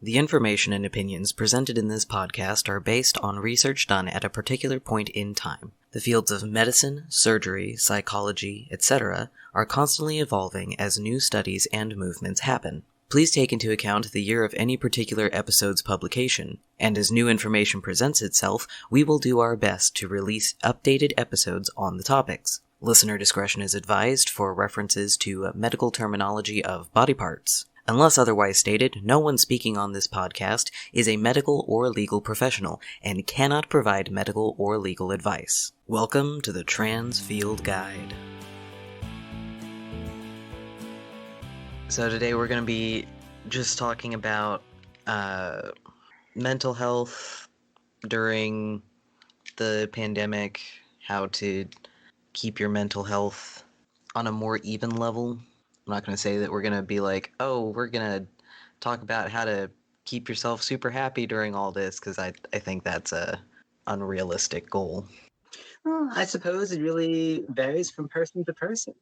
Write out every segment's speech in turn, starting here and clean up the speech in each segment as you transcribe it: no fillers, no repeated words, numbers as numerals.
The information and opinions presented in this podcast are based on research done at a particular point in time. The fields of medicine, surgery, psychology, etc. are constantly evolving as new studies and movements happen. Please take into account the year of any particular episode's publication, and as new information presents itself, we will do our best to release updated episodes on the topics. Listener discretion is advised for references to medical terminology of body parts. Unless otherwise stated, no one speaking on this podcast is a medical or legal professional and cannot provide medical or legal advice. Welcome to the Trans Field Guide. So today we're going to be just talking about mental health during the pandemic, how to keep your mental health on a more even level. I'm not going to say that we're going to be like, oh, we're going to talk about how to keep yourself super happy during all this, because I think that's a unrealistic goal. Well, I suppose it really varies from person to person.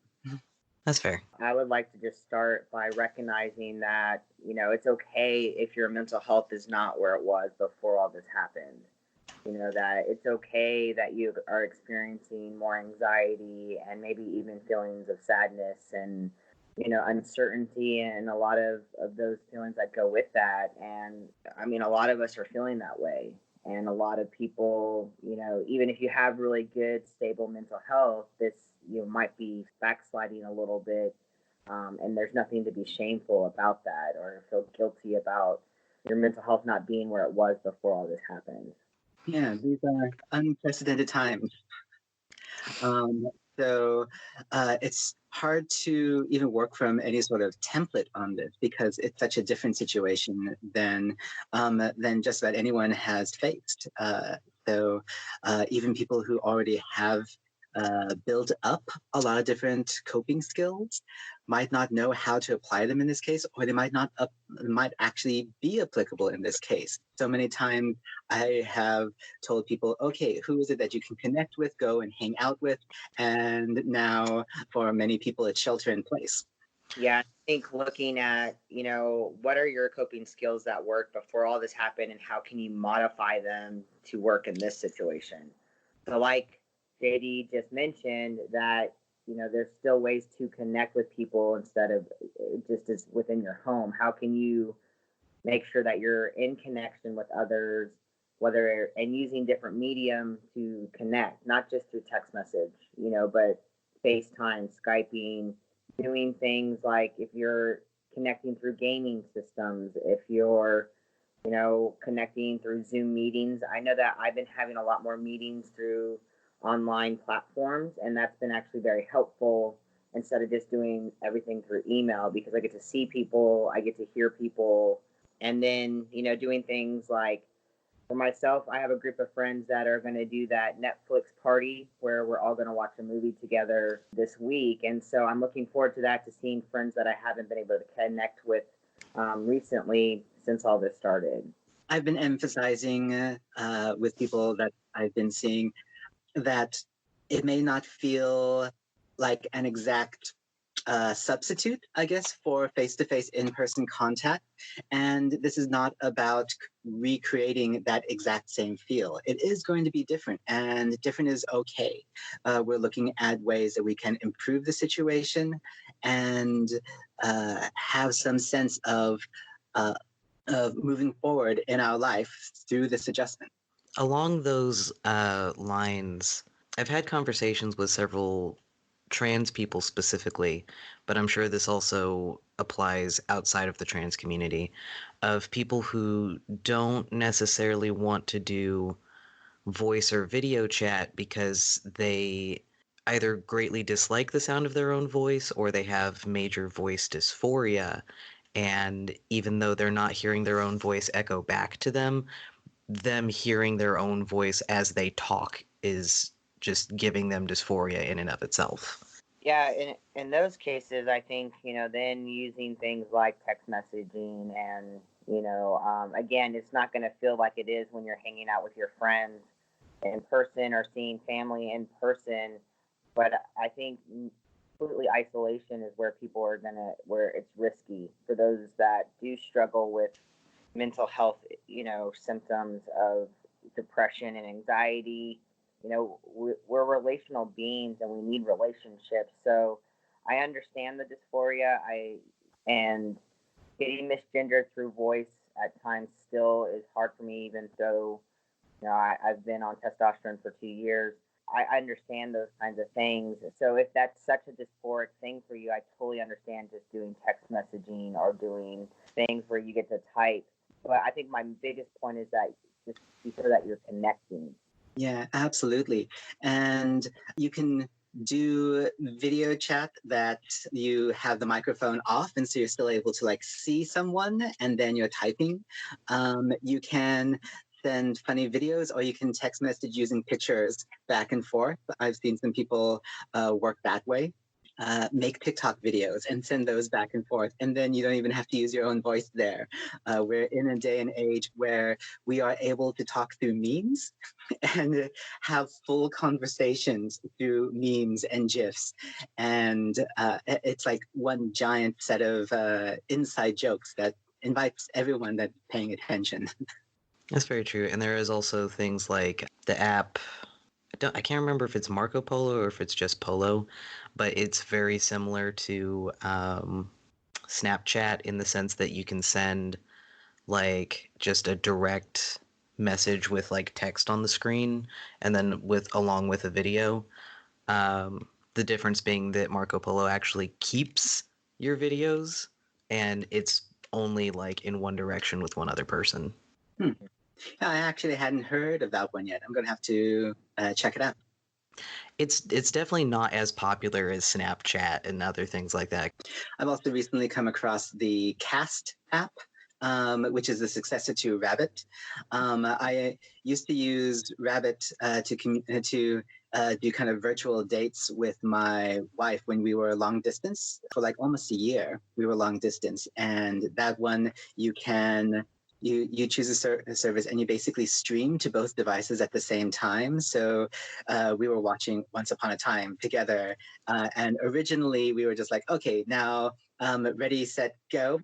That's fair. I would like to just start by recognizing that, it's okay if your mental health is not where it was before all this happened. That it's okay that you are experiencing more anxiety and maybe even feelings of sadness and, uncertainty and a lot of those feelings that go with that. And a lot of us are feeling that way. And a lot of people, even if you have really good, stable mental health, this might be backsliding a little bit. And there's nothing to be shameful about that or feel guilty about your mental health not being where it was before all this happened. Yeah, these are unprecedented times. So it's hard to even work from any sort of template on this because it's such a different situation than just about anyone has faced. So even people who already have built up a lot of different coping skills might not know how to apply them in this case, or they might actually be applicable in this case. So many times I have told people, okay, who is it that you can connect with, go and hang out with? And now for many people, it's shelter in place. Yeah, I think looking at, what are your coping skills that worked before all this happened and how can you modify them to work in this situation? So like JD just mentioned that, there's still ways to connect with people instead of just as within your home. How can you make sure that you're in connection with others, and using different medium to connect, not just through text message, but FaceTime, Skyping, doing things like if you're connecting through gaming systems, if you're, connecting through Zoom meetings. I know that I've been having a lot more meetings through online platforms, and that's been actually very helpful instead of just doing everything through email because I get to see people, I get to hear people, and then, doing things like for myself, I have a group of friends that are going to do that Netflix party where we're all going to watch a movie together this week. And so I'm looking forward to that, to seeing friends that I haven't been able to connect with recently since all this started. I've been emphasizing with people that I've been seeing that it may not feel like an exact substitute, I guess, for face-to-face in-person contact. And this is not about recreating that exact same feel. It is going to be different, and different is okay. We're looking at ways that we can improve the situation and have some sense of moving forward in our life through this adjustment. Along those lines, I've had conversations with several trans people specifically, but I'm sure this also applies outside of the trans community, of people who don't necessarily want to do voice or video chat because they either greatly dislike the sound of their own voice or they have major voice dysphoria. And even though they're not hearing their own voice echo back to them hearing their own voice as they talk is just giving them dysphoria in and of itself. Yeah, in those cases, I think, then using things like text messaging and, again, it's not going to feel like it is when you're hanging out with your friends in person or seeing family in person. But I think completely isolation is where people are where it's risky for those that do struggle with, mental health, symptoms of depression and anxiety. We're relational beings and we need relationships. So I understand the dysphoria. And getting misgendered through voice at times still is hard for me, even though I've been on testosterone for 2 years. I understand those kinds of things. So if that's such a dysphoric thing for you, I totally understand just doing text messaging or doing things where you get to type. But I think my biggest point is that just be sure that you're connecting. Yeah, absolutely. And you can do video chat that you have the microphone off, and so you're still able to like see someone and then you're typing. You can send funny videos, or you can text message using pictures back and forth. I've seen some people work that way. Make TikTok videos and send those back and forth. And then you don't even have to use your own voice there. We're in a day and age where we are able to talk through memes and have full conversations through memes and GIFs. And it's like one giant set of inside jokes that invites everyone that's paying attention. That's very true. And there is also things like the app. I can't remember if it's Marco Polo or if it's just Polo, but it's very similar to Snapchat in the sense that you can send like just a direct message with like text on the screen and then along with a video. The difference being that Marco Polo actually keeps your videos and it's only like in one direction with one other person. I actually hadn't heard of that one yet. I'm going to have to check it out. It's definitely not as popular as Snapchat and other things like that. I've also recently come across the Cast app, which is the successor to Rabbit. I used to use Rabbit to do kind of virtual dates with my wife when we were long distance. For like almost a year, we were long distance. And that one, you choose a service and you basically stream to both devices at the same time. So we were watching Once Upon a Time together. And originally we were just like, okay, now ready, set, go,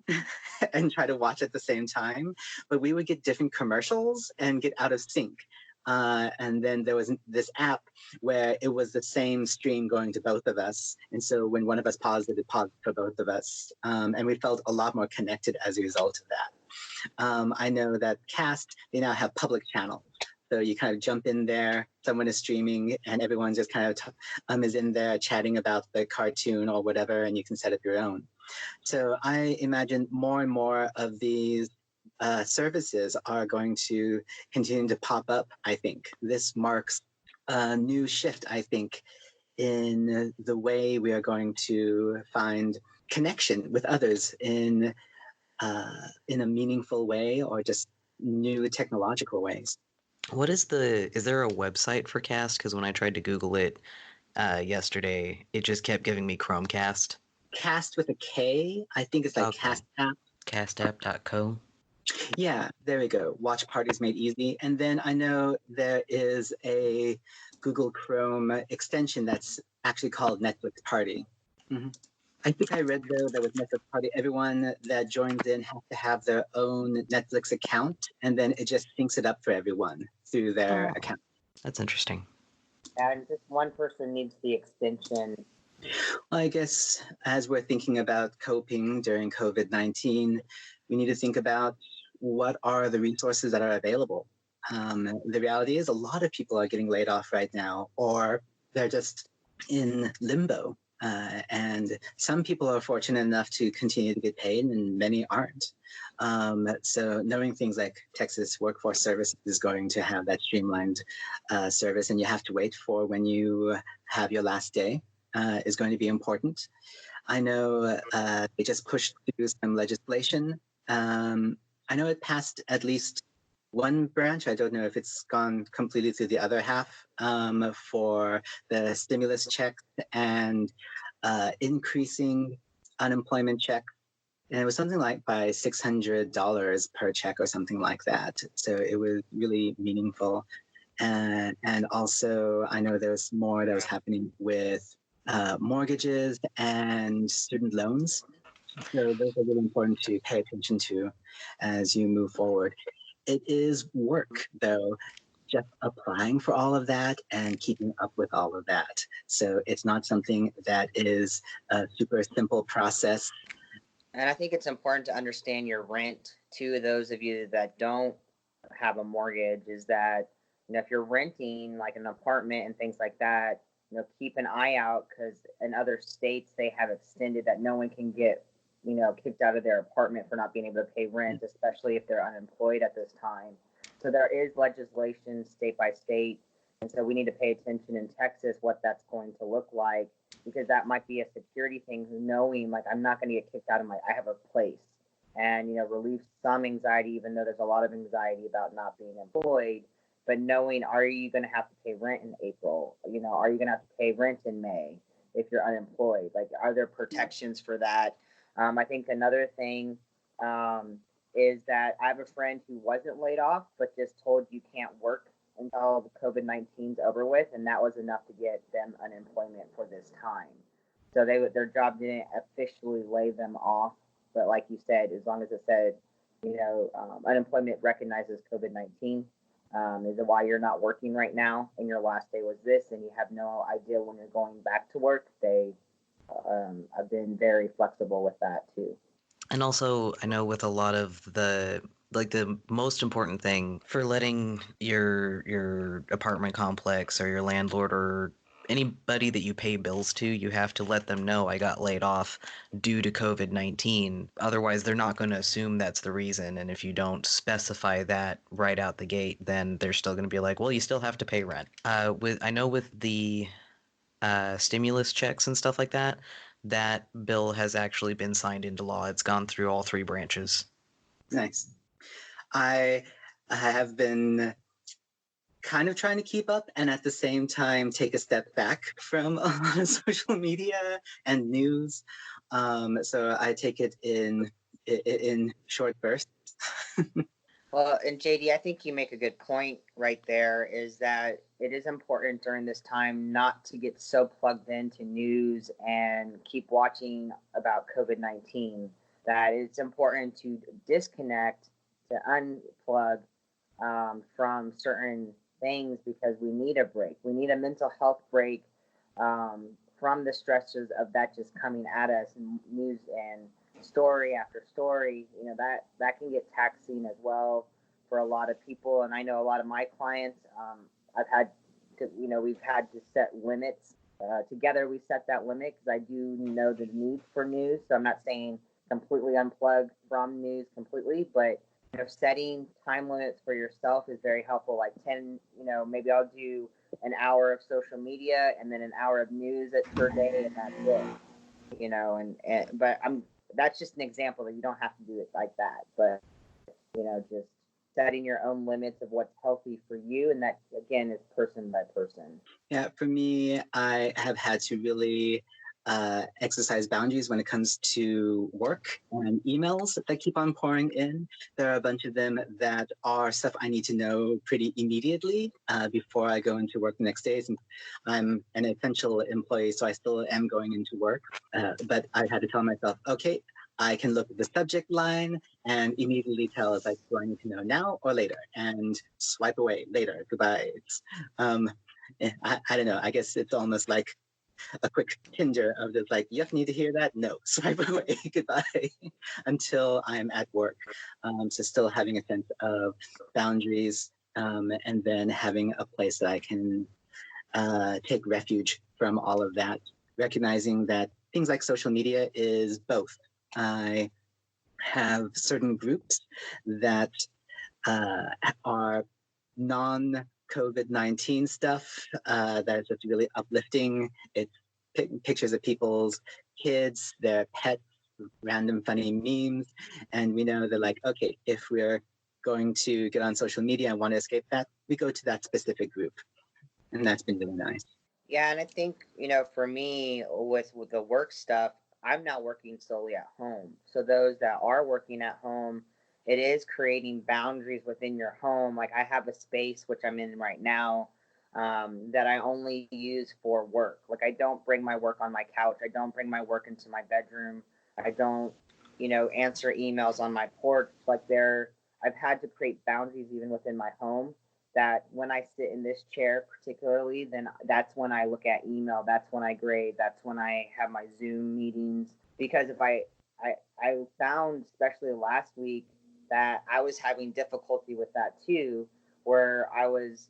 and try to watch at the same time. But we would get different commercials and get out of sync. And then there was this app where it was the same stream going to both of us. And so when one of us paused it paused for both of us. And we felt a lot more connected as a result of that. I know that Cast, they now have public channels. So you kind of jump in there, someone is streaming, and everyone just kind of is in there chatting about the cartoon or whatever, and you can set up your own. So I imagine more and more of these services are going to continue to pop up, I think. This marks a new shift, I think, in the way we are going to find connection with others in a meaningful way or just new technological ways. Is there a website for Cast? Because when I tried to Google it yesterday, it just kept giving me Chromecast. Cast with a K, I think it's like Okay. Cast App. Castapp.co. Yeah, there we go. Watch parties made easy. And then I know there is a Google Chrome extension that's actually called Netflix Party. Mm-hmm. I think I read though that with Netflix Party, everyone that joins in has to have their own Netflix account, and then it just syncs it up for everyone through their account. That's interesting. And just one person needs the extension. Well, I guess as we're thinking about coping during COVID-19, we need to think about what are the resources that are available. The reality is a lot of people are getting laid off right now, or they're just in limbo. And some people are fortunate enough to continue to get paid, and many aren't. So knowing things like Texas Workforce Service is going to have that streamlined service, and you have to wait for when you have your last day is going to be important. I know they just pushed through some legislation. I know it passed at least one branch. I don't know if it's gone completely through the other half for the stimulus checks and increasing unemployment check. And it was something like by $600 per check or something like that. So it was really meaningful. And also, I know there's more that was happening with mortgages and student loans. So those are really important to pay attention to as you move forward. It is work, though, just applying for all of that and keeping up with all of that. So it's not something that is a super simple process. And I think it's important to understand your rent too. Those of you that don't have a mortgage, is that if you're renting like an apartment and things like that, keep an eye out, because in other states they have extended that no one can get kicked out of their apartment for not being able to pay rent, especially if they're unemployed at this time. So there is legislation state by state, and so we need to pay attention in Texas what that's going to look like, because that might be a security thing, knowing like I'm not going to get kicked out of I have a place, and relieve some anxiety, even though there's a lot of anxiety about not being employed. But knowing, are you going to have to pay rent in April? Are you going to have to pay rent in May if you're unemployed? Like, are there protections for that? I think another thing is that I have a friend who wasn't laid off, but just told you can't work until the COVID-19's over with, and that was enough to get them unemployment for this time. So their job didn't officially lay them off, but like you said, as long as it said, unemployment recognizes COVID-19, is why you're not working right now, and your last day was this, and you have no idea when you're going back to work. They have been very flexible with that too. And also, I know with a lot of the most important thing for letting your apartment complex or your landlord or anybody that you pay bills to, you have to let them know I got laid off due to COVID-19. Otherwise, they're not going to assume that's the reason. And if you don't specify that right out the gate, then they're still going to be like, well, you still have to pay rent. I know with the stimulus checks and stuff like that, that bill has actually been signed into law. It's gone through all three branches. Nice. I have been kind of trying to keep up and at the same time take a step back from a lot of social media and news. So I take it in short bursts. Well, and JD, I think you make a good point right there, is that it is important during this time not to get so plugged into news and keep watching about COVID-19, that it's important to disconnect, to unplug from certain things, because we need a break. We need a mental health break from the stresses of that just coming at us, and news and story after story. That can get taxing as well for a lot of people. And I know a lot of my clients, I've had to, we've had to set limits. Together we set that limit, because I do know the need for news. So I'm not saying completely unplug from news completely, but setting time limits for yourself is very helpful. Like 10, maybe I'll do an hour of social media and then an hour of news per day, and that's it. But that's just an example, that you don't have to do it like that. But just setting your own limits of what's healthy for you, and that again is person by person. Yeah, for me, I have had to really exercise boundaries when it comes to work and emails that keep on pouring in. There are a bunch of them that are stuff I need to know pretty immediately before I go into work the next day. I'm an essential employee, so I still am going into work, but I had to tell myself, okay, I can look at the subject line and immediately tell if do I need to know now or later, and swipe away later. Goodbye. I don't know. I guess it's almost like a quick Tinder of just like, you need to hear that? No, swipe away, goodbye, until I'm at work. So still having a sense of boundaries, and then having a place that I can take refuge from all of that, recognizing that things like social media is both. I have certain groups that are non-COVID-19 stuff that is just really uplifting. It's pictures of people's kids, their pets, random funny memes. And we know that, like, okay, if we're going to get on social media and want to escape that, we go to that specific group. And that's been really nice. Yeah, and I think, for me, with the work stuff, I'm not working solely at home. So those that are working at home, it is creating boundaries within your home. Like, I have a space, which I'm in right now, that I only use for work. Like, I don't bring my work on my couch. I don't bring my work into my bedroom. I don't answer emails on my porch. Like I've had to create boundaries even within my home, that when I sit in this chair particularly, then that's when I look at email. That's when I grade. That's when I have my Zoom meetings. Because if I found, especially last week, that I was having difficulty with that too, where I was,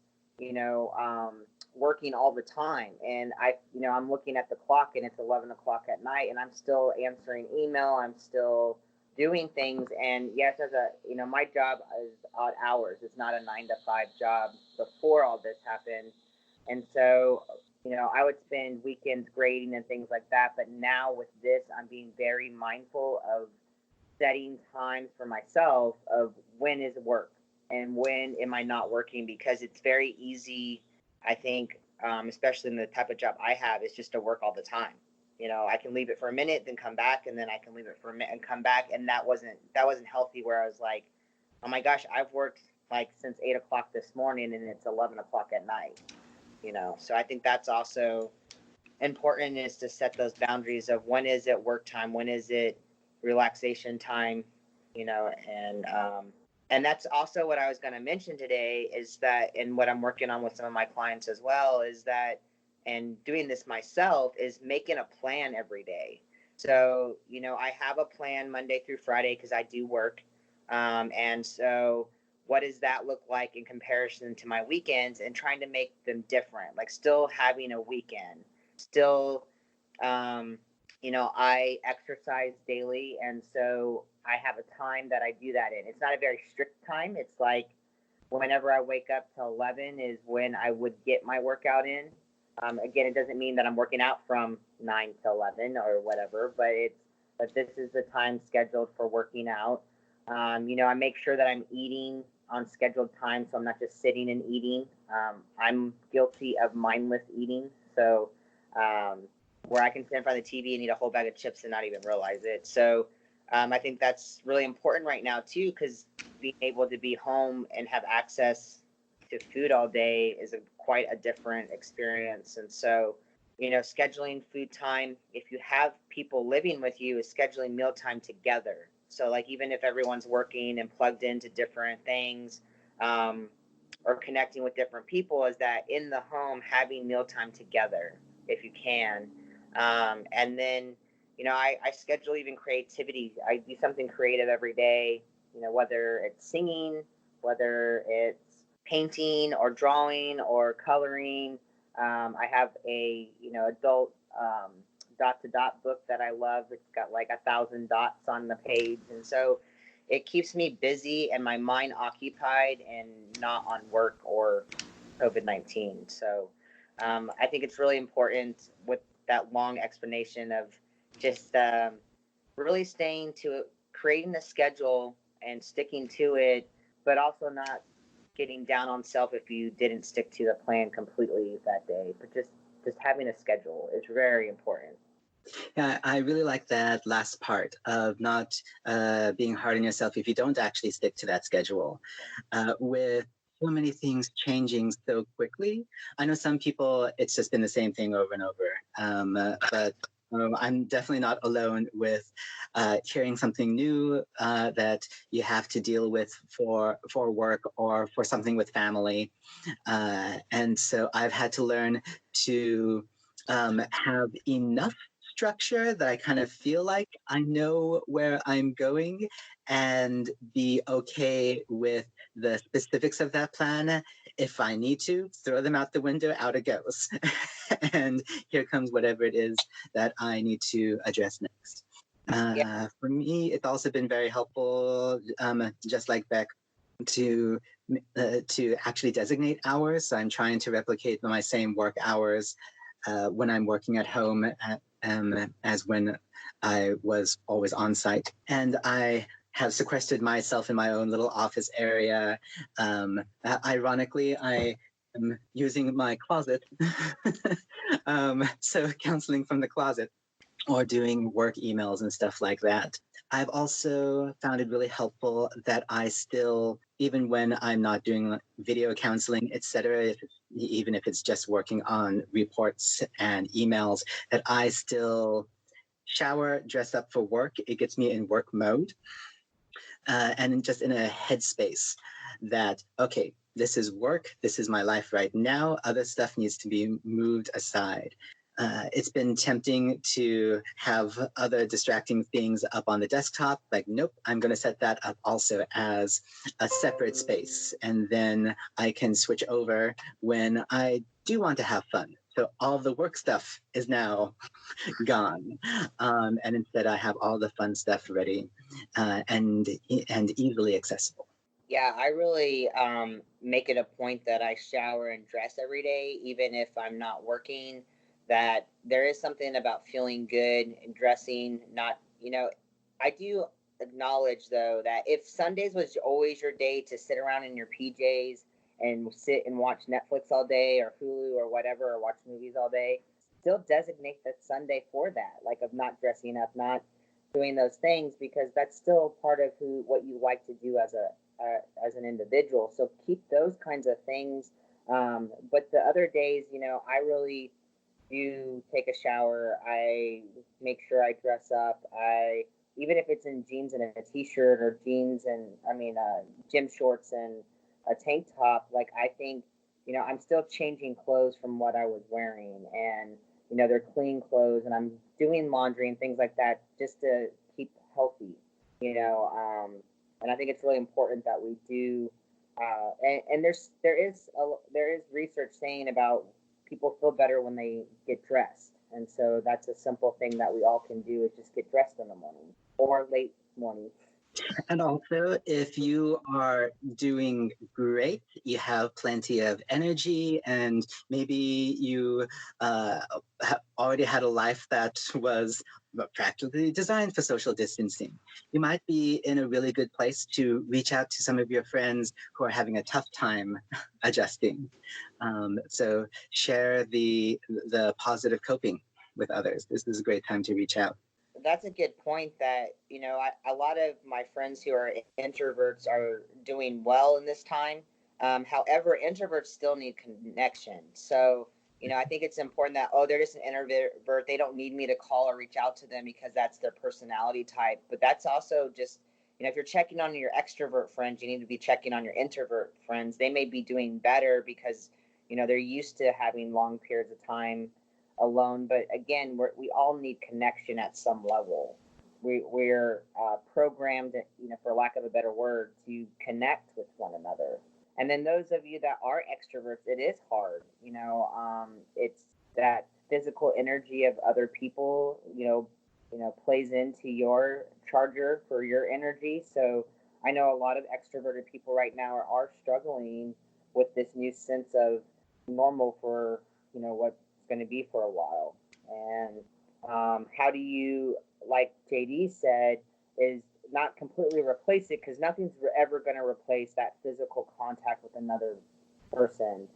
working all the time, and I'm looking at the clock and it's 11 o'clock at night, and I'm still answering email. I'm still doing things. And yes, my job is odd hours. It's not a 9 to 5 job before all this happened. And so, I would spend weekends grading and things like that. But now with this, I'm being very mindful of setting times for myself of when is work and when am I not working, because it's very easy, I think, especially in the type of job I have, is just to work all the time. I can leave it for a minute, then come back, and then I can leave it for a minute and come back, and that wasn't healthy. Where I was like, oh my gosh, I've worked like since 8 o'clock this morning, and it's 11 o'clock at night. So I think that's also important, is to set those boundaries of when is it work time, when is it relaxation time, and that's also what I was going to mention today, is that, and what I'm working on with some of my clients as well, is that, and doing this myself, is making a plan every day. So, I have a plan Monday through Friday because I do work. And so what does that look like in comparison to my weekends, and trying to make them different, like still having a weekend, still, I exercise daily. And so I have a time that I do that in. It's not a very strict time. It's like whenever I wake up till 11 is when I would get my workout in. Again, it doesn't mean that I'm working out from 9 to 11 or whatever, but this is the time scheduled for working out. I make sure that I'm eating on scheduled time, so I'm not just sitting and eating. I'm guilty of mindless eating, so where I can sit in front of the TV and eat a whole bag of chips and not even realize it. So I think that's really important right now too, because being able to be home and have access to food all day is quite a different experience. And so, scheduling food time, if you have people living with you, is scheduling mealtime together. So like, even if everyone's working and plugged into different things, or connecting with different people, is that in the home, having mealtime together, if you can. And then, I schedule even creativity. I do something creative every day, whether it's singing, whether it's painting or drawing or coloring. I have a, adult dot to dot book that I love. It's got like 1,000 dots on the page. And so it keeps me busy and my mind occupied and not on work or COVID-19. So I think it's really important, with that long explanation, of just really staying to it, creating a schedule and sticking to it, but also not getting down on self if you didn't stick to the plan completely that day. But just having a schedule is very important. Yeah, I really like that last part of not being hard on yourself if you don't actually stick to that schedule. With so many things changing so quickly, I know some people, it's just been the same thing over and over. But I'm definitely not alone with hearing something new that you have to deal with for work or for something with family. And so I've had to learn to have enough structure that I kind of feel like I know where I'm going, and be okay with the specifics of that plan. If I need to throw them out the window, out it goes. And here comes whatever it is that I need to address next. For me, it's also been very helpful, just like Beck, to actually designate hours. So I'm trying to replicate my same work hours when I'm working at home as when I was always on site. And I have sequestered myself in my own little office area. Ironically, I am using my closet. So counseling from the closet, or doing work emails and stuff like that. I've also found it really helpful that I still, even when I'm not doing video counseling, etc., even if it's just working on reports and emails, that I still shower, dress up for work. It gets me in work mode, and just in a headspace that, okay, this is work. This is my life right now. Other stuff needs to be moved aside. It's been tempting to have other distracting things up on the desktop. Like, nope, I'm going to set that up also as a separate space. And then I can switch over when I do want to have fun. So all the work stuff is now gone. And instead I have all the fun stuff ready, and easily accessible. Yeah, I really make it a point that I shower and dress every day, even if I'm not working. That there is something about feeling good and dressing. Not, I do acknowledge though that if Sundays was always your day to sit around in your PJs and sit and watch Netflix all day or Hulu or whatever, or watch movies all day, still designate that Sunday for that, like of not dressing up, not doing those things, because that's still part of what you like to do as an individual. So keep those kinds of things. But the other days, I really do take a shower. I make sure I dress up. Even if it's in jeans and a t-shirt, or jeans and gym shorts and a tank top, like I think, I'm still changing clothes from what I was wearing, and they're clean clothes, and I'm doing laundry and things like that just to keep healthy. And I think it's really important that we do. And there is research saying about people feel better when they get dressed, and so that's a simple thing that we all can do, is just get dressed in the morning or late morning. And also, if you are doing great, you have plenty of energy, and maybe you already had a life that was practically designed for social distancing, you might be in a really good place to reach out to some of your friends who are having a tough time adjusting. So share the positive coping with others. This is a great time to reach out. That's a good point. That a lot of my friends who are introverts are doing well in this time. However, introverts still need connection. So I think it's important that, they're just an introvert, they don't need me to call or reach out to them because that's their personality type. But that's also just, if you're checking on your extrovert friends, you need to be checking on your introvert friends. They may be doing better because they're used to having long periods of time alone. But again, we all need connection at some level. We're programmed, for lack of a better word, to connect with one another. And then those of you that are extroverts, it is hard. It's that physical energy of other people, plays into your charger for your energy. So I know a lot of extroverted people right now are struggling with this new sense of normal for, what going to be for a while. And how do you, like JD said, is not completely replace it, because nothing's ever going to replace that physical contact with another person,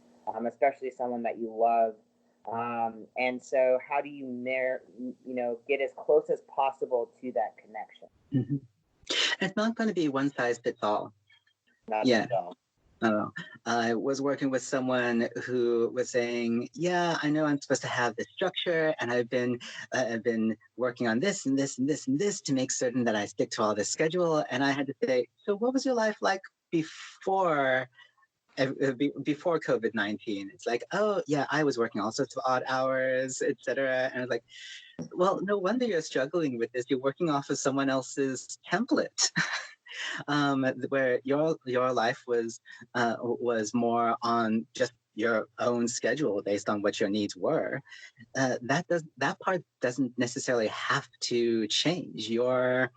especially someone that you love. And so how do you get as close as possible to that connection? Mm-hmm. It's not going to be one size fits all. Not at all. I was working with someone who was saying, "Yeah, I know I'm supposed to have this structure, and I've been working on this and this and this and this to make certain that I stick to all this schedule." And I had to say, "So, what was your life like before COVID-19?" It's like, "Oh, yeah, I was working all sorts of odd hours, etc." And I was like, "Well, no wonder you're struggling with this. You're working off of someone else's template." Where your life was more on just your own schedule based on what your needs were. That part doesn't necessarily have to change. You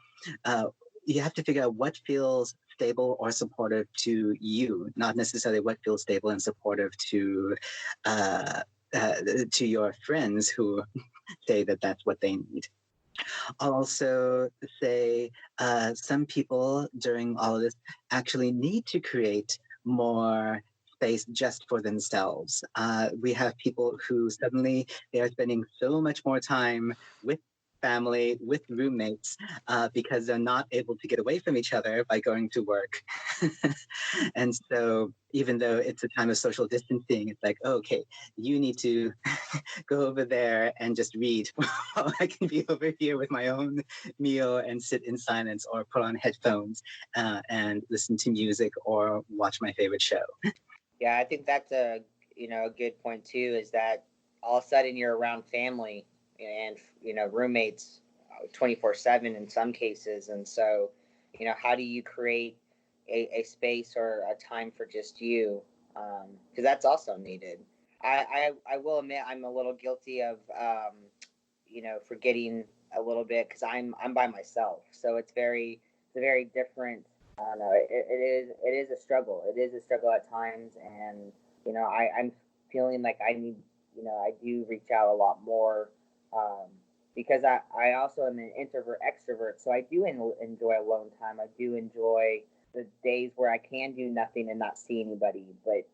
have to figure out what feels stable or supportive to you, not necessarily what feels stable and supportive to your friends who say that that's what they need. I'll also say some people during all of this actually need to create more space just for themselves. We have people who suddenly they are spending so much more time with family with roommates because they're not able to get away from each other by going to work. And so even though it's a time of social distancing, it's like, oh, okay, you need to go over there and just read while I can be over here with my own meal and sit in silence or put on headphones and listen to music or watch my favorite show. Yeah, I think that's a good point too. Is that all of a sudden you're around family and roommates 24/7 in some cases, and so how do you create a space or a time for just you? Because that's also needed. I will admit I'm a little guilty of forgetting a little bit because I'm by myself, so it's a very different. I don't know. It is a struggle. It is a struggle at times, and I'm feeling like I need I do reach out a lot more um, because I also am an introvert extrovert, so I do enjoy alone time. I do enjoy the days where I can do nothing and not see anybody. But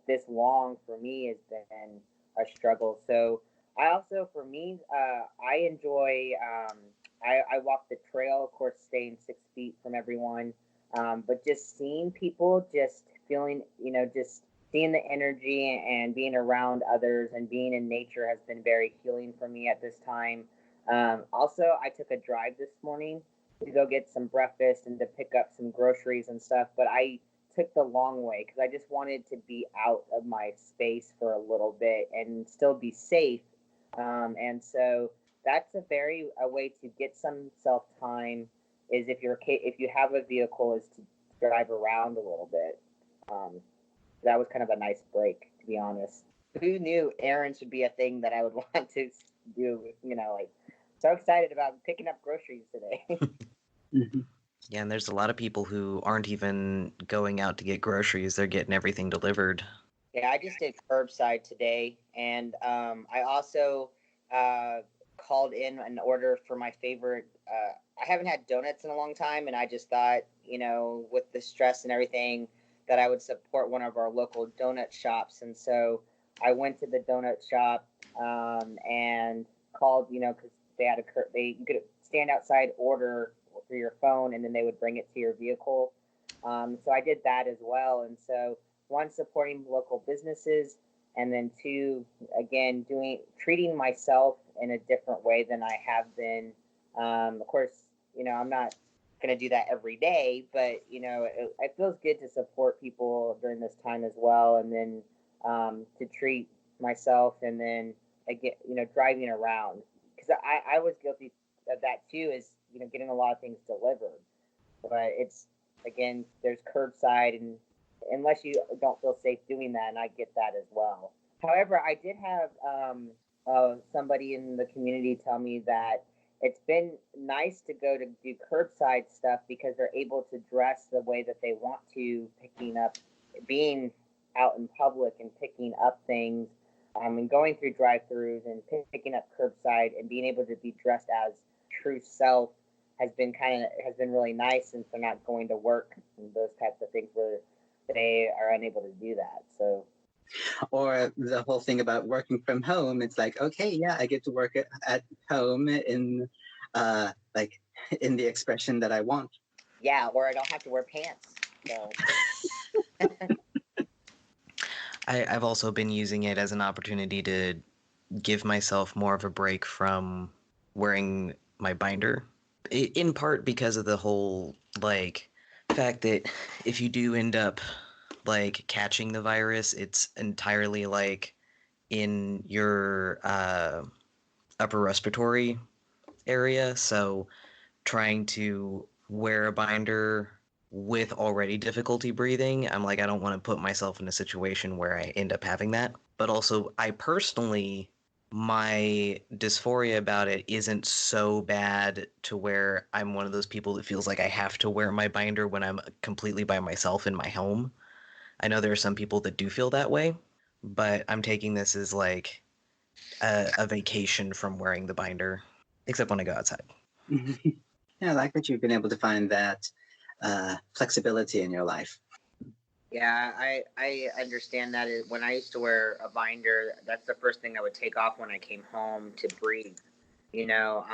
this long for me has been a struggle. So I also, for me, I enjoy. I walk the trail, of course, staying 6 feet from everyone, but just seeing people, just feeling, just seeing the energy and being around others and being in nature has been very healing for me at this time. Also, I took a drive this morning to go get some breakfast and to pick up some groceries and stuff, but I took the long way because I just wanted to be out of my space for a little bit and still be safe. And so that's a way to get some self time is if you have a vehicle is to drive around a little bit. Um, that was kind of a nice break, to be honest. Who knew errands would be a thing that I would want to do? Like so excited about picking up groceries today. Mhm. Yeah, and there's a lot of people who aren't even going out to get groceries, they're getting everything delivered. Yeah, I just did curbside today, and I also uh, called in an order for my favorite. I haven't had donuts in a long time, and I just thought, with the stress and everything, that I would support one of our local donut shops. And so I went to the donut shop and called, because they had you could stand outside, order through your phone, and then they would bring it to your vehicle. So I did that as well, and so one, supporting local businesses, and then two, again, treating myself in a different way than I have been. Of course, I'm not going to do that every day, but it feels good to support people during this time as well, and then to treat myself, and then again, driving around because I was guilty of that too, is getting a lot of things delivered, but it's again, there's curbside, and unless you don't feel safe doing that, and I get that as well. However, I did have somebody in the community tell me that it's been nice to go to do curbside stuff because they're able to dress the way that they want to, picking up, being out in public and picking up things, and going through drive-throughs and picking up curbside and being able to be dressed as true self has been really nice, since they're not going to work and those types of things where they are unable to do that. So, Or the whole thing about working from home, it's like, okay, yeah, I get to work at home like in the expression that I want. yeah, or I don't have to wear pants. So, I've also been using it as an opportunity to give myself more of a break from wearing my binder. In part because of the whole, like, fact that if you do end up, like, catching the virus, it's entirely, like, in your upper respiratory area. So trying to wear a binder with already difficulty breathing, I'm like, I don't want to put myself in a situation where I end up having that. But also, I personally, my dysphoria about it isn't so bad to where I'm one of those people that feels like I have to wear my binder when I'm completely by myself in my home. I know there are some people that do feel that way, but I'm taking this as like a vacation from wearing the binder, except when I go outside. Yeah, I like that you've been able to find that flexibility in your life. yeah, I understand that. When I used to wear a binder, that's the first thing I would take off when I came home to breathe. you know.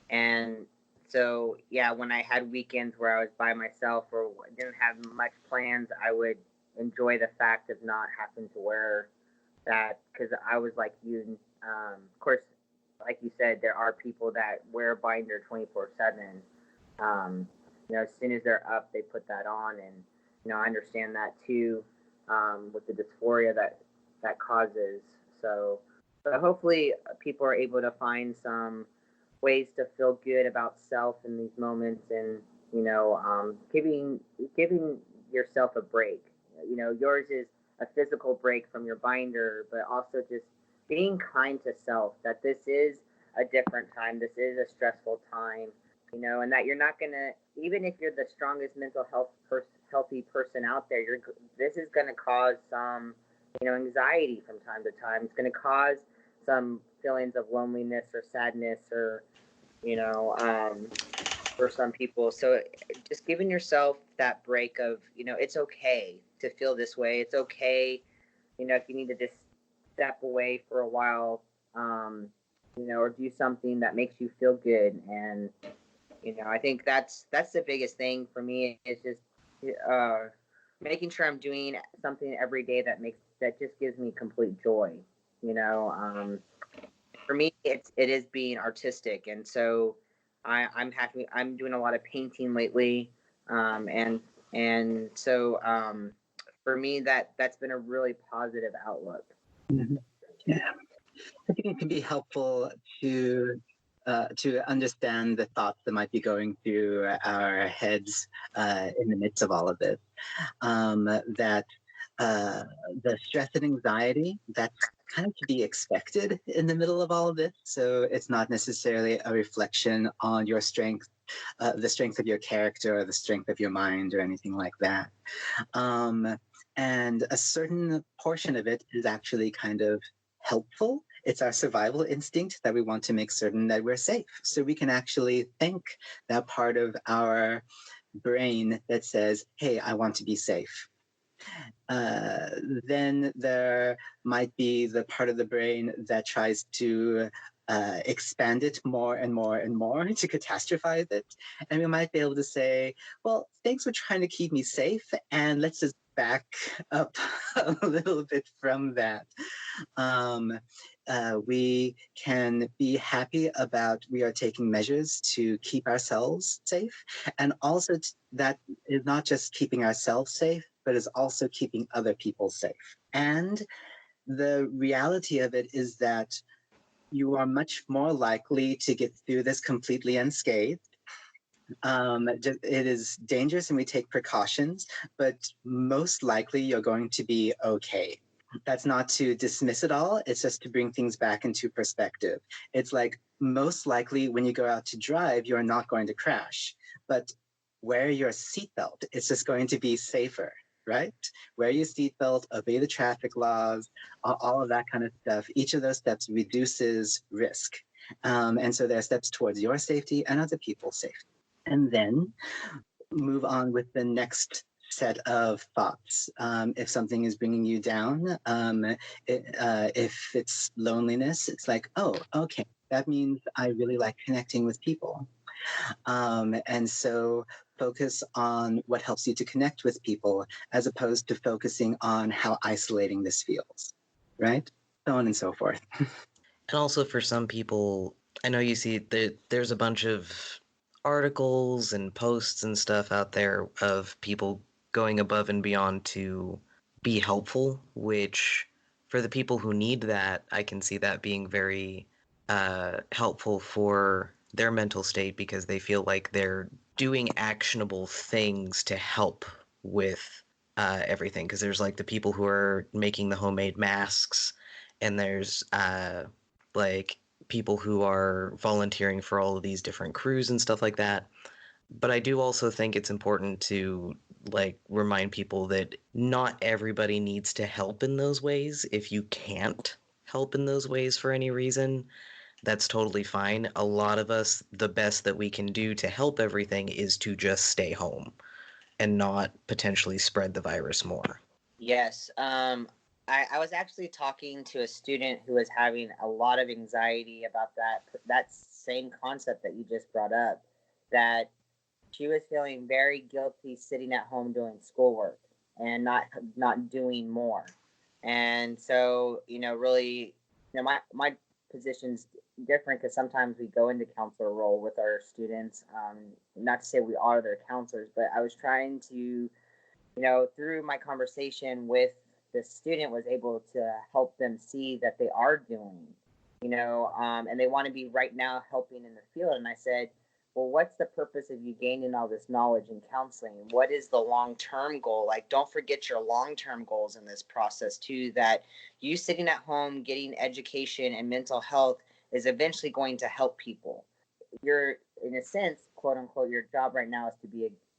And so, yeah, when I had weekends where I was by myself or didn't have much plans, I would enjoy the fact of not having to wear that, because I was like you. Of course, like you said, there are people that wear a binder 24/7. As soon as they're up, they put that on, and I understand that too, with the dysphoria that causes. So, but hopefully, people are able to find some ways to feel good about self in these moments, and giving yourself a break. Yours is a physical break from your binder, but also just being kind to self. That this is a different time. This is a stressful time. And that you're not gonna, even if you're the strongest mental healthy person out there, this is gonna cause some, anxiety from time to time. It's gonna cause some feelings of loneliness or sadness, or you know, um, for some people. So just giving yourself that break of, it's okay to feel this way. It's okay, if you need to just step away for a while, or do something that makes you feel good. And, I think that's the biggest thing for me, is just uh, making sure I'm doing something every day that just gives me complete joy. You know, for me, it is being artistic, and so I'm happy. I'm doing a lot of painting lately, and so for me, that's been a really positive outlook. Mhm. Yeah, I think it can be helpful to understand the thoughts that might be going through our heads in the midst of all of this. That uh, the stress and anxiety, that's kind of to be expected in the middle of all of this. So it's not necessarily a reflection on your strength, the strength of your character, or the strength of your mind, or anything like that. Um, and a certain portion of it is actually kind of helpful. It's our survival instinct that we want to make certain that we're safe. So we can actually thank that part of our brain that says, hey, I want to be safe. Uh, then there might be the part of the brain that tries to expand it more and more and more to catastrophize it. And we might be able to say, well, thanks for trying to keep me safe, and let's just back up a little bit from that. Um, we can be happy about we are taking measures to keep ourselves safe. And also, that is not just keeping ourselves safe, but is also keeping other people safe. And the reality of it is that you are much more likely to get through this completely unscathed. It is dangerous and we take precautions, but most likely you're going to be okay. That's not to dismiss it all. It's just to bring things back into perspective. It's like most likely when you go out to drive, you're not going to crash, but wear your seatbelt. It's just going to be safer, right? Wear your seatbelt, obey the traffic laws, all of that kind of stuff. Each of those steps reduces risk. And so there are steps towards your safety and other people's safety. And then move on with the next set of thoughts. If something is bringing you down, if it's loneliness, it's like, oh, okay, that means I really like connecting with people. And so focus on what helps you to connect with people as opposed to focusing on how isolating this feels, right? So on and so forth. And also for some people, I know you see that there's a bunch of articles and posts and stuff out there of people going above and beyond to be helpful, which for the people who need that, I can see that being very helpful for their mental state because they feel like they're doing actionable things to help with everything. Because there's like the people who are making the homemade masks, and there's like people who are volunteering for all of these different crews and stuff like that. But I do also think it's important to like remind people that not everybody needs to help in those ways. If you can't help in those ways for any reason, that's totally fine. A lot of us, the best that we can do to help everything is to just stay home and not potentially spread the virus more. Yes. I was actually talking to a student who was having a lot of anxiety about that same concept that you just brought up, that she was feeling very guilty sitting at home doing schoolwork and not doing more. And so, really, my position's different because sometimes we go into counselor role with our students. Not to say we are their counselors, but I was trying to, through my conversation with the student, was able to help them see that they are doing, and they want to be right now helping in the field. And I said, well, what's the purpose of you gaining all this knowledge in counseling? What is the long-term goal? Like, don't forget your long-term goals in this process too, that you sitting at home getting education and mental health is eventually going to help people. You're, in a sense, quote unquote, your job right now is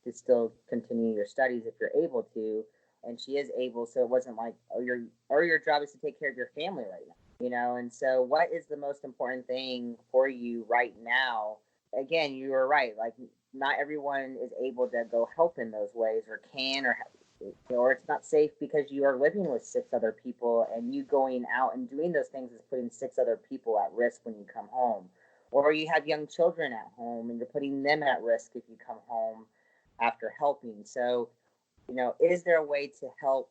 to still continue your studies if you're able to. And she is able, so it wasn't like, your job is to take care of your family right now. And so what is the most important thing for you right now? Again, you were right. Like, not everyone is able to go help in those ways, or can, or it's not safe because you are living with 6 other people, and you going out and doing those things is putting 6 other people at risk when you come home. Or you have young children at home and you're putting them at risk if you come home after helping. So, is there a way to help?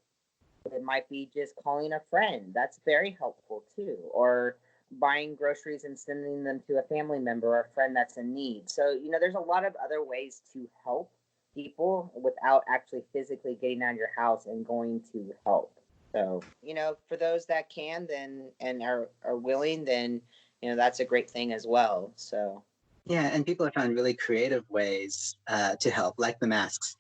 It might be just calling a friend. That's very helpful too. Or buying groceries and sending them to a family member or a friend that's in need. So, there's a lot of other ways to help people without actually physically getting out of your house and going to help. So, for those that can then and are willing, then, that's a great thing as well. So, Yeah, and people have found really creative ways to help, like the masks.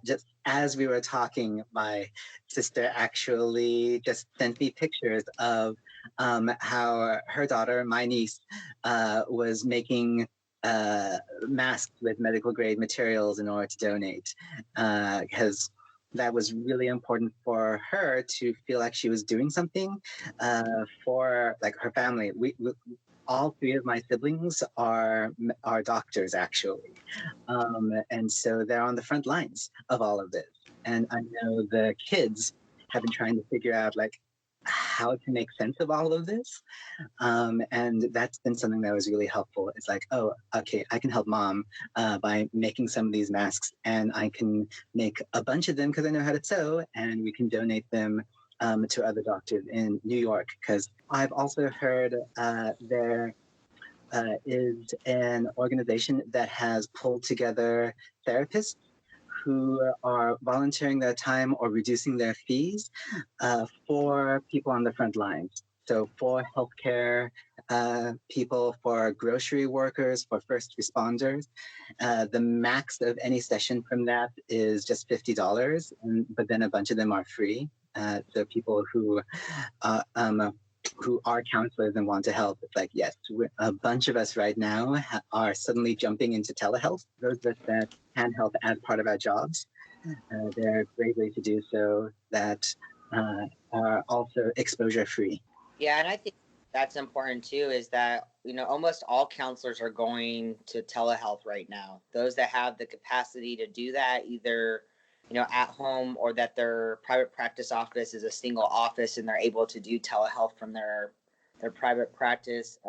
Just as we were talking, my sister actually just sent me pictures of how her daughter, my niece, was making masks with medical grade materials in order to donate, because that was really important for her to feel like she was doing something for like her family. We all 3 of my siblings are doctors actually, and so they're on the front lines of all of this. And I know the kids have been trying to figure out like how to make sense of all of this, and that's been something that was really helpful. It's like, oh, okay, I can help mom by making some of these masks, and I can make a bunch of them because I know how to sew, and we can donate them to other doctors in New York. Because I've also heard there is an organization that has pulled together therapists who are volunteering their time or reducing their fees for people on the front lines. So for healthcare people, for grocery workers, for first responders, the max of any session from that is just $50, but then a bunch of them are free. So people who are counselors and want to help, it's like, yes, a bunch of us right now are suddenly jumping into telehealth. Those of us that can help as part of our jobs, there are great ways to do so that are also exposure free. yeah, and I think that's important too, is that, almost all counselors are going to telehealth right now. Those that have the capacity to do that, either, at home, or that their private practice office is a single office and they're able to do telehealth from their private practice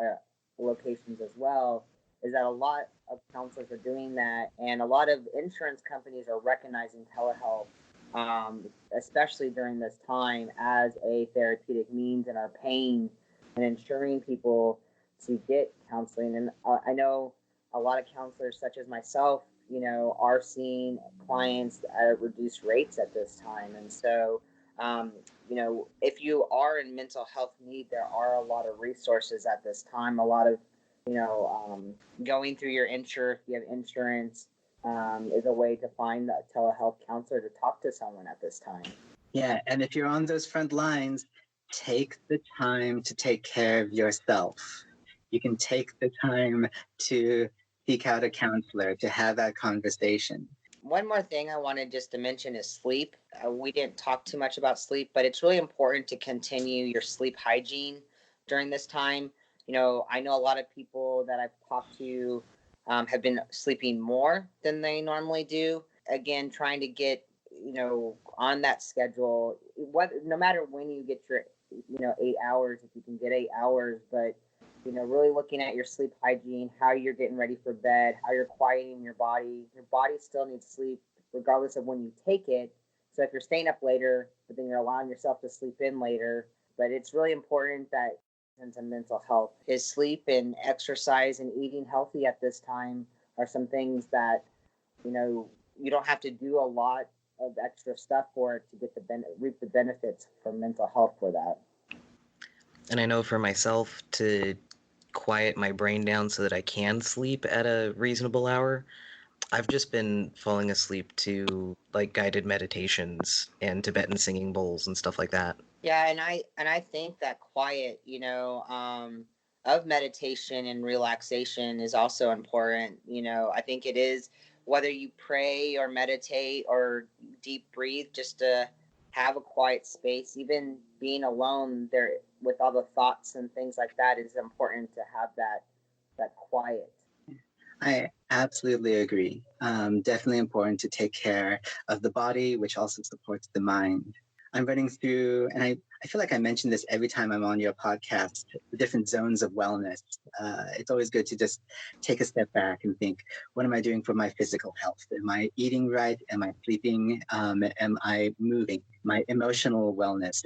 locations as well, is that a lot of counselors are doing that. And a lot of insurance companies are recognizing telehealth, especially during this time, as a therapeutic means, and are paying and insuring people to get counseling. And I know a lot of counselors, such as myself, are seeing clients at reduced rates at this time. And so, if you are in mental health need, there are a lot of resources at this time. A lot of, going through your if you have insurance, is a way to find a telehealth counselor to talk to someone at this time. Yeah, and if you're on those front lines, take the time to take care of yourself. You can take the time to seek out a counselor, to have that conversation. One more thing I wanted just to mention is sleep. We didn't talk too much about sleep, but it's really important to continue your sleep hygiene during this time. I know a lot of people that I've talked to have been sleeping more than they normally do. Again, trying to get on that schedule, no matter when you get your 8 hours, if you can get 8 hours, but really looking at your sleep hygiene, how you're getting ready for bed, how you're quieting your body. Your body still needs sleep regardless of when you take it. So if you're staying up later, but then you're allowing yourself to sleep in later, but it's really important that into mental health is sleep and exercise and eating healthy at this time are some things that you don't have to do a lot of extra stuff for it to get reap the benefits from mental health for that. And I know for myself, to quiet my brain down so that I can sleep at a reasonable hour, I've just been falling asleep to like guided meditations and Tibetan singing bowls and stuff like that. Yeah, and I think that quiet, of meditation and relaxation is also important. I think it is, whether you pray or meditate or deep breathe, just to have a quiet space, even being alone there with all the thoughts and things like that, is important to have that quiet. I absolutely agree. Definitely important to take care of the body, which also supports the mind. I'm running through, and I feel like I mention this every time I'm on your podcast, the different zones of wellness. It's always good to just take a step back and think, what am I doing for my physical health? Am I eating right? Am I sleeping? Am I moving? My emotional wellness.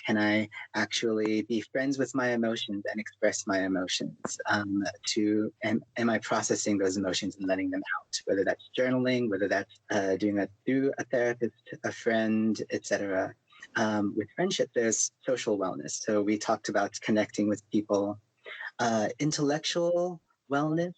Can I actually be friends with my emotions and express my emotions? Am I processing those emotions and letting them out? Whether that's journaling, whether that's doing that through a therapist, a friend, etc. With friendship, there's social wellness. So we talked about connecting with people. Intellectual wellness.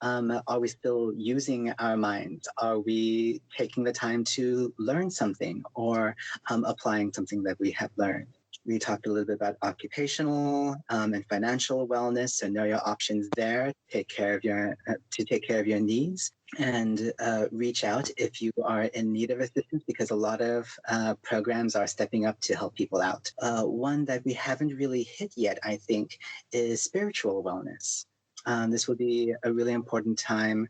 Are we still using our minds? Are we taking the time to learn something or applying something that we have learned? We talked a little bit about occupational and financial wellness. So know your options there. Take care of your needs, and reach out if you are in need of assistance, because a lot of programs are stepping up to help people out. One that we haven't really hit yet, I think, is spiritual wellness. This will be a really important time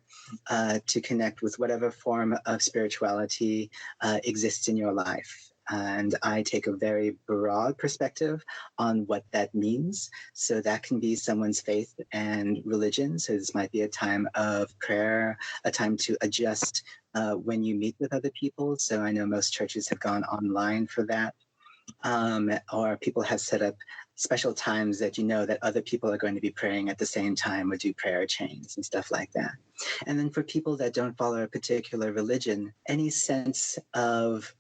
to connect with whatever form of spirituality exists in your life. And I take a very broad perspective on what that means. So that can be someone's faith and religion. So this might be a time of prayer, a time to adjust when you meet with other people. So I know most churches have gone online for that. Or people have set up special times that that other people are going to be praying at the same time, or do prayer chains and stuff like that. And then for people that don't follow a particular religion, any sense of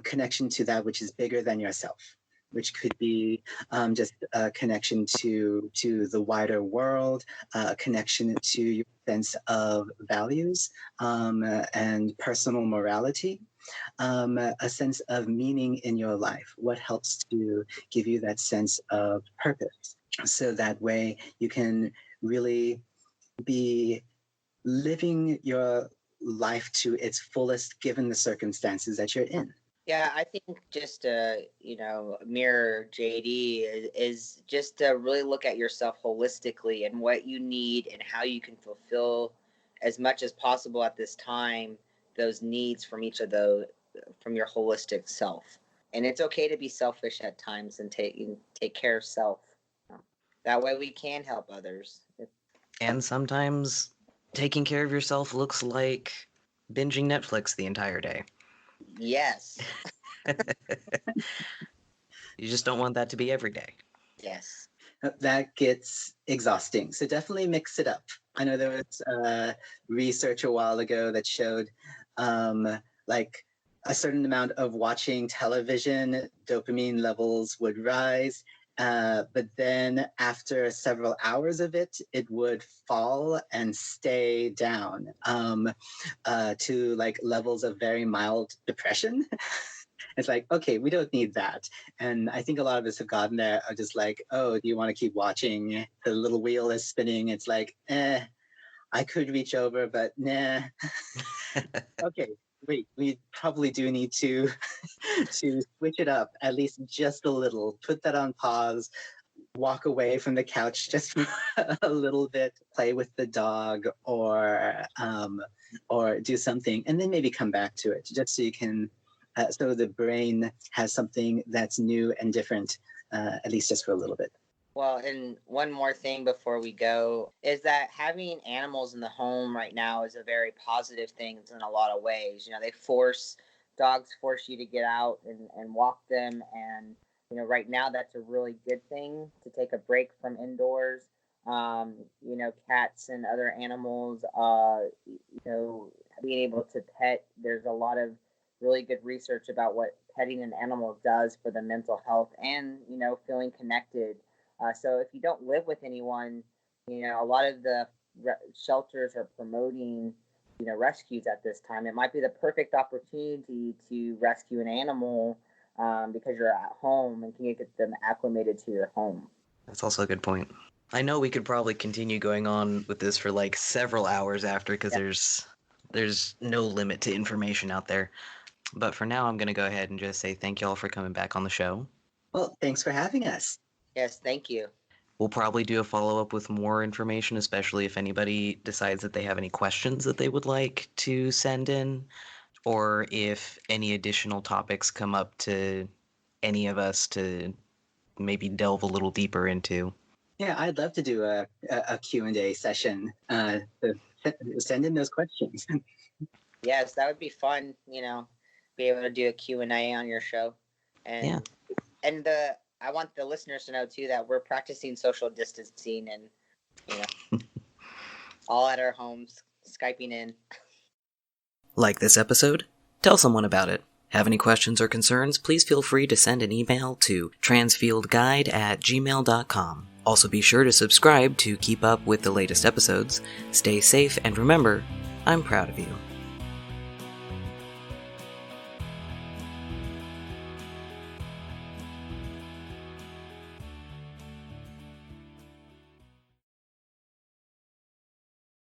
connection to that which is bigger than yourself, which could be just a connection to the wider world, a connection to your sense of values and personal morality. A sense of meaning in your life, what helps to give you that sense of purpose. So that way you can really be living your life to its fullest given the circumstances that you're in. Yeah, I think just to, mirror JD is just to really look at yourself holistically and what you need and how you can fulfill as much as possible at this time those needs from from your holistic self. And it's okay to be selfish at times and take care of self. That way we can help others. And sometimes taking care of yourself looks like binging Netflix the entire day. Yes. You just don't want that to be every day. Yes. That gets exhausting. So definitely mix it up. I know there was research a while ago that showed like a certain amount of watching television, dopamine levels would rise. But then after several hours of it, it would fall and stay down to like levels of very mild depression. It's like, okay, we don't need that. And I think a lot of us have gotten there, are just like, oh, do you want to keep watching? The little wheel is spinning. It's like, I could reach over, but nah. Okay, wait, we probably do need to switch it up at least just a little. Put that on pause. Walk away from the couch just for a little bit. Play with the dog, or do something, and then maybe come back to it, just so you can so the brain has something that's new and different, at least just for a little bit. Well, and one more thing before we go is that having animals in the home right now is a very positive thing in a lot of ways. You know, dogs force you to get out and walk them. And, you know, right now that's a really good thing to take a break from indoors. You know, cats and other animals, you know, being able to pet, there's a lot of really good research about what petting an animal does for the mental health and, you know, feeling connected. So if you don't live with anyone, you know, a lot of the shelters are promoting, you know, rescues at this time. It might be the perfect opportunity to rescue an animal because you're at home and can you get them acclimated to your home. That's also a good point. I know we could probably continue going on with this for like several hours after because there's no limit to information out there. But for now, I'm going to go ahead and just say thank y'all for coming back on the show. Well, thanks for having us. Yes, thank you. We'll probably do a follow-up with more information, especially if anybody decides that they have any questions that they would like to send in, or if any additional topics come up to any of us to maybe delve a little deeper into. Yeah, I'd love to do a Q&A session. Send in those questions. Yes, that would be fun, you know, be able to do a Q&A on your show. And I want the listeners to know too that we're practicing social distancing and, you know, all at our homes, Skyping in. Like this episode? Tell someone about it. Have any questions or concerns? Please feel free to send an email to transfieldguide@gmail.com. Also be sure to subscribe to keep up with the latest episodes. Stay safe and remember, I'm proud of you.